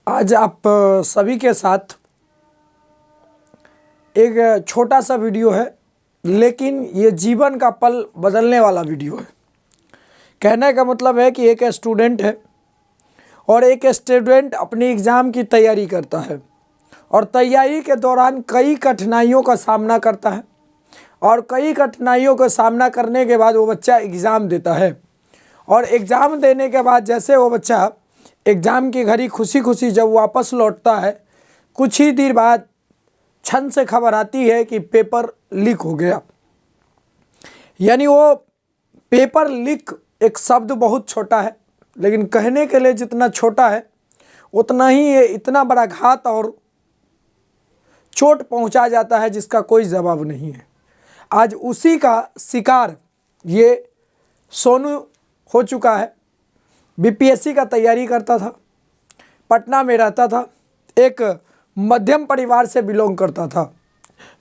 आज आप सभी के साथ एक छोटा सा वीडियो है, लेकिन ये जीवन का पल बदलने वाला वीडियो है। कहने का मतलब है कि एक स्टूडेंट है और एक स्टूडेंट अपनी एग्ज़ाम की तैयारी करता है और तैयारी के दौरान कई कठिनाइयों का सामना करता है और कई कठिनाइयों का सामना करने के बाद वो बच्चा एग्ज़ाम देता है और एग्ज़ाम देने के बाद जैसे वो बच्चा एग्ज़ाम की घड़ी खुशी खुशी जब वापस लौटता है, कुछ ही देर बाद क्षण से खबर आती है कि पेपर लीक हो गया। यानी वो पेपर लीक एक शब्द बहुत छोटा है, लेकिन कहने के लिए जितना छोटा है उतना ही ये इतना बड़ा घात और चोट पहुंचा जाता है जिसका कोई जवाब नहीं है। आज उसी का शिकार ये सोनू हो चुका है। बीपीएससी का तैयारी करता था, पटना में रहता था, एक मध्यम परिवार से बिलोंग करता था।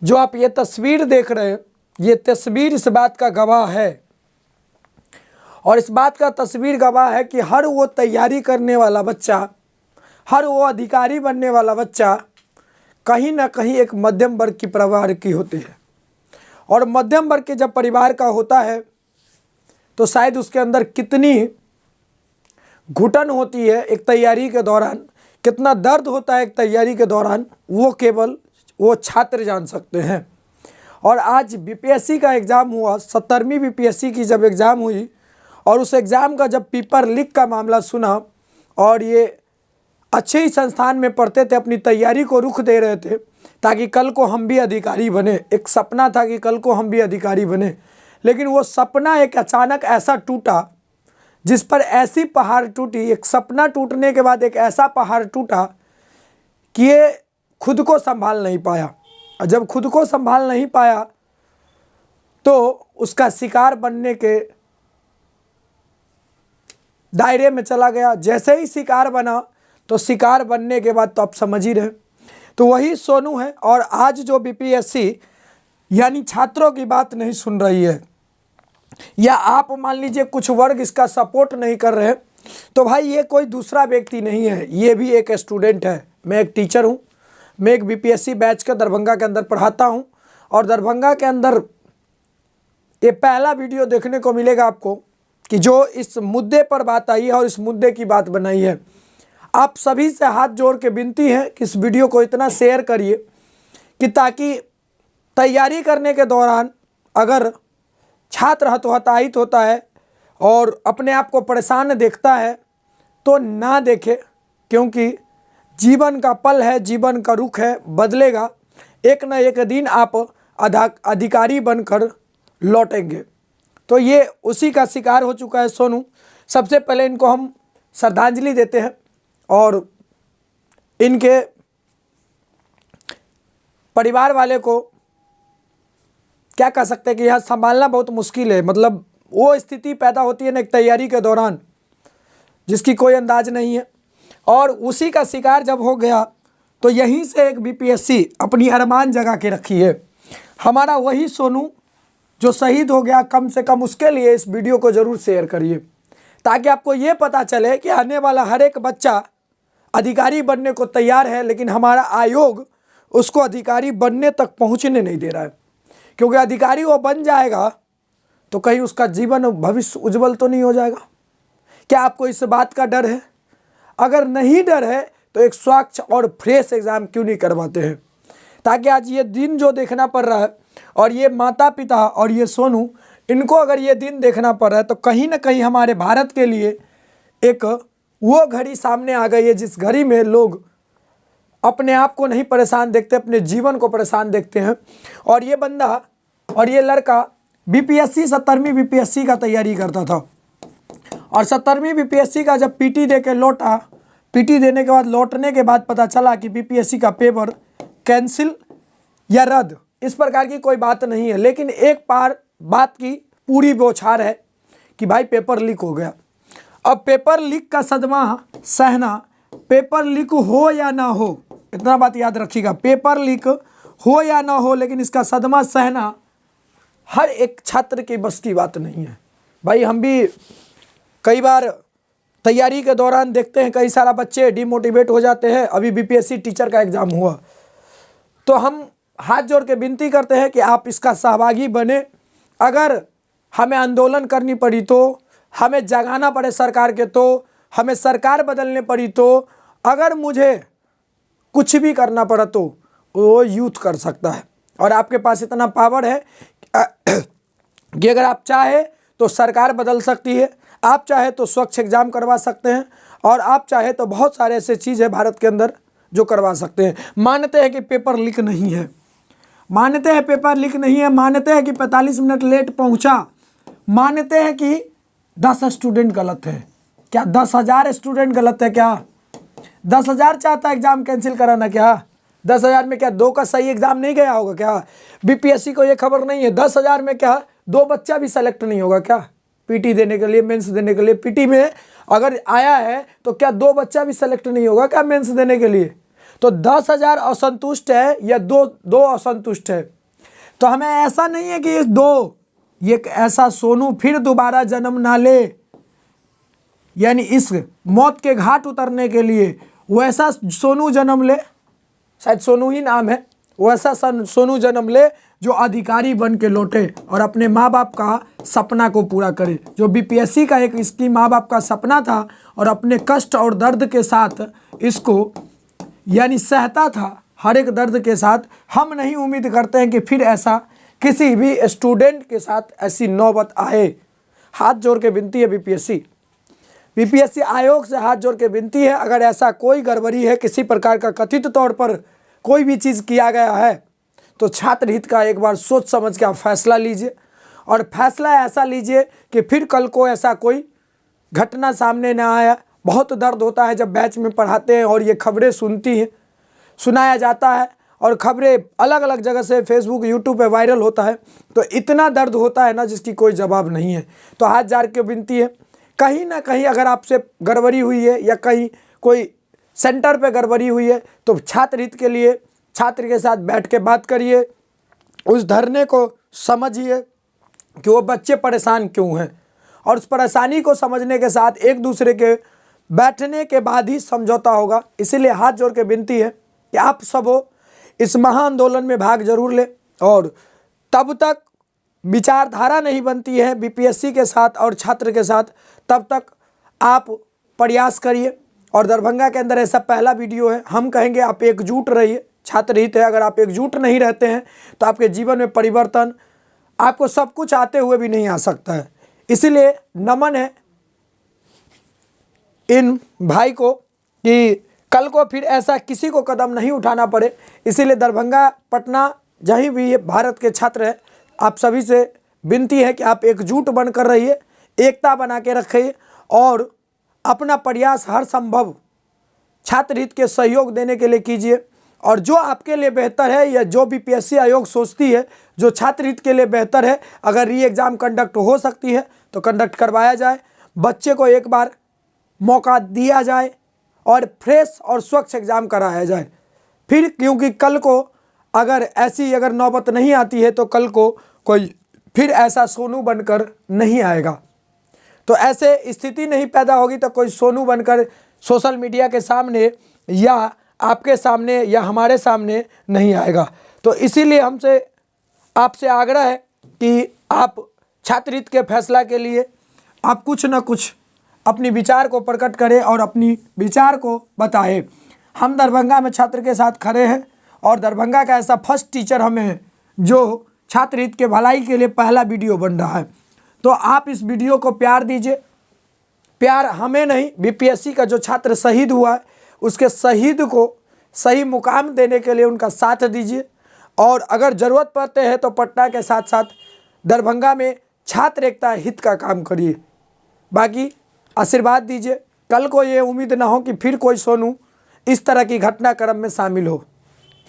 जो आप ये तस्वीर देख रहे हैं, ये तस्वीर इस बात का गवाह है और इस बात का तस्वीर गवाह है कि हर वो तैयारी करने वाला बच्चा, हर वो अधिकारी बनने वाला बच्चा कहीं ना कहीं एक मध्यम वर्ग की परिवार की होती है। और मध्यम वर्ग के जब परिवार का होता है तो शायद उसके अंदर कितनी घुटन होती है एक तैयारी के दौरान, कितना दर्द होता है एक तैयारी के दौरान, वो केवल वो छात्र जान सकते हैं। और आज बीपीएससी का एग्ज़ाम हुआ, 70वीं बीपीएससी की जब एग्ज़ाम हुई और उस एग्ज़ाम का जब पेपर लीक का मामला सुना और ये अच्छे ही संस्थान में पढ़ते थे, अपनी तैयारी को रुख दे रहे थे ताकि कल को हम भी अधिकारी बने। एक सपना था कि कल को हम भी अधिकारी बने, लेकिन वो सपना एक अचानक ऐसा टूटा जिस पर ऐसी पहाड़ टूटी। एक सपना टूटने के बाद एक ऐसा पहाड़ टूटा कि ये खुद को संभाल नहीं पाया। और जब खुद को संभाल नहीं पाया तो उसका शिकार बनने के दायरे में चला गया। जैसे ही शिकार बना तो शिकार बनने के बाद तो आप समझ ही रहे, तो वही सोनू है। और आज जो बीपीएससी यानी छात्रों की बात नहीं सुन रही है, या आप मान लीजिए कुछ वर्ग इसका सपोर्ट नहीं कर रहे, तो भाई ये कोई दूसरा व्यक्ति नहीं है, ये भी एक स्टूडेंट है। मैं एक टीचर हूँ, मैं एक बीपीएससी बैच का दरभंगा के अंदर पढ़ाता हूँ और दरभंगा के अंदर ये पहला वीडियो देखने को मिलेगा आपको कि जो इस मुद्दे पर बात आई है और इस मुद्दे की बात बनाई है। आप सभी से हाथ जोड़ के विनती है कि इस वीडियो को इतना शेयर करिए कि ताकि तैयारी करने के दौरान अगर छात्र हतोत्साहित होता है और अपने आप को परेशान देखता है तो ना देखे, क्योंकि जीवन का पल है, जीवन का रुख है, बदलेगा। एक न एक दिन आप अधिकारी बनकर लौटेंगे। तो ये उसी का शिकार हो चुका है सोनू। सबसे पहले इनको हम श्रद्धांजलि देते हैं और इनके परिवार वाले को क्या कह सकते हैं कि यह संभालना बहुत मुश्किल है। मतलब वो स्थिति पैदा होती है ना एक तैयारी के दौरान जिसकी कोई अंदाज नहीं है, और उसी का शिकार जब हो गया तो यहीं से एक बीपीएससी अपनी अरमान जगा के रखी है। हमारा वही सोनू जो शहीद हो गया, कम से कम उसके लिए इस वीडियो को ज़रूर शेयर करिए ताकि आपको ये पता चले कि आने वाला हर एक बच्चा अधिकारी बनने को तैयार है, लेकिन हमारा आयोग उसको अधिकारी बनने तक पहुँचने नहीं दे रहा है। क्योंकि अधिकारी वो बन जाएगा तो कहीं उसका जीवन भविष्य उज्जवल तो नहीं हो जाएगा। क्या आपको इस बात का डर है? अगर नहीं डर है तो एक स्वच्छ और फ्रेश एग्ज़ाम क्यों नहीं करवाते हैं, ताकि आज ये दिन जो देखना पड़ रहा है और ये माता पिता और ये सोनू, इनको अगर ये दिन देखना पड़ रहा है तो कहीं ना कहीं हमारे भारत के लिए एक वो घड़ी सामने आ गई है जिस घड़ी में लोग अपने आप को नहीं परेशान देखते, अपने जीवन को परेशान देखते हैं। और ये बंदा और ये लड़का बीपीएससी 70वीं बीपीएससी का तैयारी करता था और 70वीं बीपीएससी का जब पीटी दे के लौटा, पीटी देने के बाद लौटने के बाद पता चला कि बीपीएससी का पेपर कैंसिल या रद्द, इस प्रकार की कोई बात नहीं है। लेकिन एक बार बात की पूरी बौछार है कि भाई पेपर लीक हो गया। अब पेपर लीक का सदमा सहना, पेपर लीक हो या ना हो, इतना बात याद रखिएगा, पेपर लीक हो या ना हो, लेकिन इसका सदमा सहना हर एक छात्र के बस की बात नहीं है। भाई हम भी कई बार तैयारी के दौरान देखते हैं कई सारा बच्चे डिमोटिवेट हो जाते हैं। अभी बीपीएससी टीचर का एग्ज़ाम हुआ, तो हम हाथ जोड़ के विनती करते हैं कि आप इसका सहभागी बने। अगर हमें आंदोलन करनी पड़ी तो, हमें जगाना पड़े सरकार के तो, हमें सरकार बदलने पड़ी तो, अगर मुझे कुछ भी करना पड़ा तो वो यूथ कर सकता है। और आपके पास इतना पावर है कि अगर आप चाहे तो सरकार बदल सकती है, आप चाहे तो स्वच्छ एग्ज़ाम करवा सकते हैं, और आप चाहे तो बहुत सारे ऐसे चीज़ है भारत के अंदर जो करवा सकते हैं। मानते हैं कि पेपर लीक नहीं है, मानते हैं पेपर लीक नहीं है, मानते हैं कि 45 मिनट लेट पहुंचा, मानते हैं कि 10 स्टूडेंट गलत है। क्या 10,000 स्टूडेंट गलत है? क्या 10,000 चाहता है एग्ज़ाम कैंसिल कराना? क्या 10,000 में क्या 2 का सही एग्ज़ाम नहीं गया होगा? क्या बीपीएससी को ये खबर नहीं है 10,000 में क्या 2 बच्चा भी सेलेक्ट नहीं होगा? क्या पीटी देने के लिए, मेंस देने के लिए, पीटी में अगर आया है तो क्या 2 बच्चा भी सेलेक्ट नहीं होगा क्या मेंस देने के लिए? तो 10,000 असंतुष्ट है या दो असंतुष्ट है। तो हमें ऐसा नहीं है कि ये ऐसा सोनू फिर दोबारा जन्म ना ले, यानी इस मौत के घाट उतरने के लिए वैसा सोनू जन्म ले, शायद सोनू ही नाम है, वैसा सोनू जन्म ले जो अधिकारी बन के लौटे और अपने माँ बाप का सपना को पूरा करे। जो बीपीएससी का एक इसकी माँ बाप का सपना था और अपने कष्ट और दर्द के साथ इसको यानी सहता था, हर एक दर्द के साथ। हम नहीं उम्मीद करते हैं कि फिर ऐसा किसी भी स्टूडेंट के साथ ऐसी नौबत आए। हाथ जोड़ के विनती है बीपीएससी आयोग से हाथ जोड़ के विनती है, अगर ऐसा कोई गड़बड़ी है, किसी प्रकार का कथित तौर पर कोई भी चीज़ किया गया है तो छात्र हित का एक बार सोच समझ के आप फैसला लीजिए, और फैसला ऐसा लीजिए कि फिर कल को ऐसा कोई घटना सामने ना आया। बहुत दर्द होता है जब बैच में पढ़ाते हैं और ये खबरें सुनाया जाता है, और खबरें अलग अलग जगह से फेसबुक यूट्यूब पे वायरल होता है, तो इतना दर्द होता है ना जिसकी कोई जवाब नहीं है। तो हाथ जोड़ के विनती है, कहीं ना कहीं अगर आपसे गड़बड़ी हुई है या कहीं कोई सेंटर पे गड़बड़ी हुई है तो छात्र हित के लिए छात्र के साथ बैठ के बात करिए, उस धरने को समझिए कि वो बच्चे परेशान क्यों हैं, और उस परेशानी को समझने के साथ एक दूसरे के बैठने के बाद ही समझौता होगा। इसीलिए हाथ जोड़ के विनती है कि आप सब इस महाआंदोलन में भाग जरूर लें, और तब तक विचारधारा नहीं बनती है बीपीएससी के साथ और छात्र के साथ, तब तक आप प्रयास करिए। और दरभंगा के अंदर ऐसा पहला वीडियो है, हम कहेंगे आप एकजुट रहिए, छात्र हित है। अगर आप एकजुट नहीं रहते हैं तो आपके जीवन में परिवर्तन, आपको सब कुछ आते हुए भी नहीं आ सकता है। इसीलिए नमन है इन भाई को कि कल को फिर ऐसा किसी को कदम नहीं उठाना पड़े। इसीलिए दरभंगा, पटना, जहीं भी ये भारत के छात्र हैं, आप सभी से विनती है कि आप एकजुट बनकर रहिए, एकता बना के रखिए, और अपना प्रयास हर संभव छात्र हित के सहयोग देने के लिए कीजिए। और जो आपके लिए बेहतर है या जो बीपीएससी आयोग सोचती है जो छात्र हित के लिए बेहतर है, अगर री एग्ज़ाम कंडक्ट हो सकती है तो कंडक्ट करवाया जाए, बच्चे को एक बार मौका दिया जाए और फ्रेश और स्वच्छ एग्ज़ाम कराया जाए। फिर क्योंकि कल को अगर नौबत नहीं आती है तो कल को कोई फिर ऐसा सोनू बनकर नहीं आएगा। तो ऐसे स्थिति नहीं पैदा होगी तो कोई सोनू बनकर सोशल मीडिया के सामने या आपके सामने या हमारे सामने नहीं आएगा। तो इसीलिए हमसे आपसे आग्रह है कि आप छात्र हित के फैसला के लिए आप कुछ न कुछ अपनी विचार को प्रकट करें और अपनी विचार को बताएं। हम दरभंगा में छात्र के साथ खड़े हैं, और दरभंगा का ऐसा फर्स्ट टीचर हमें जो छात्र हित के भलाई के लिए पहला वीडियो बन रहा है। तो आप इस वीडियो को प्यार दीजिए, प्यार हमें नहीं, बीपीएससी का जो छात्र शहीद हुआ है उसके शहीद को सही मुकाम देने के लिए उनका साथ दीजिए। और अगर ज़रूरत पड़ते हैं तो पटना के साथ साथ दरभंगा में छात्र एकता हित का काम करिए। बाकी आशीर्वाद दीजिए, कल को ये उम्मीद ना हो कि फिर कोई सोनू इस तरह की घटनाक्रम में शामिल हो।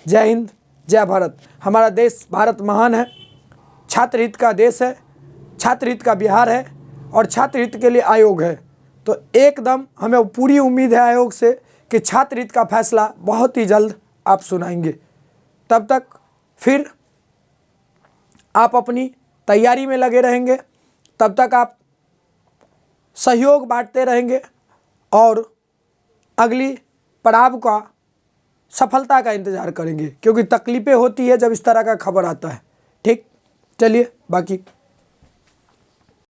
जय हिंद, जय भारत। हमारा देश भारत महान है, छात्र हित का देश है, छात्र हित का बिहार है, और छात्र हित के लिए आयोग है। तो एकदम हमें पूरी उम्मीद है आयोग से कि छात्र हित का फैसला बहुत ही जल्द आप सुनाएंगे। तब तक फिर आप अपनी तैयारी में लगे रहेंगे, तब तक आप सहयोग बांटते रहेंगे, और अगली पड़ाव का सफलता का इंतज़ार करेंगे, क्योंकि तकलीफ़ें होती है जब इस तरह का खबर आता है। ठीक, चलिए बाकी